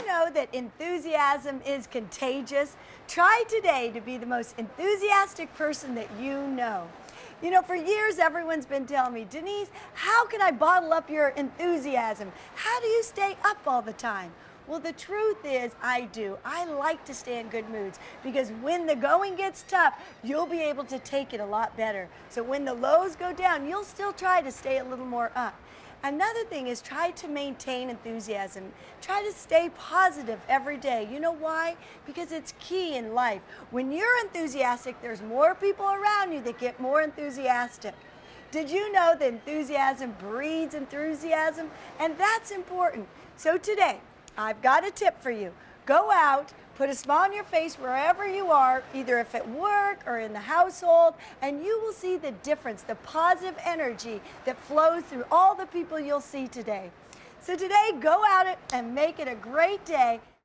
know that enthusiasm is contagious? Try today to be the most enthusiastic person that you know. You know, for years, everyone's been telling me, Denise, how can I bottle up your enthusiasm? How do you stay up all the time? Well, the truth is, I do. I like to stay in good moods because when the going gets tough, you'll be able to take it a lot better. So when the lows go down, you'll still try to stay a little more up. Another thing is try to maintain enthusiasm. Try to stay positive every day. You know why? Because it's key in life. When you're enthusiastic, there's more people around you that get more enthusiastic. Did you know that enthusiasm breeds enthusiasm? And that's important. So today, I've got a tip for you. Go out, put a smile on your face wherever you are, either if at work or in the household, and you will see the difference, the positive energy that flows through all the people you'll see today. So today, go out and make it a great day.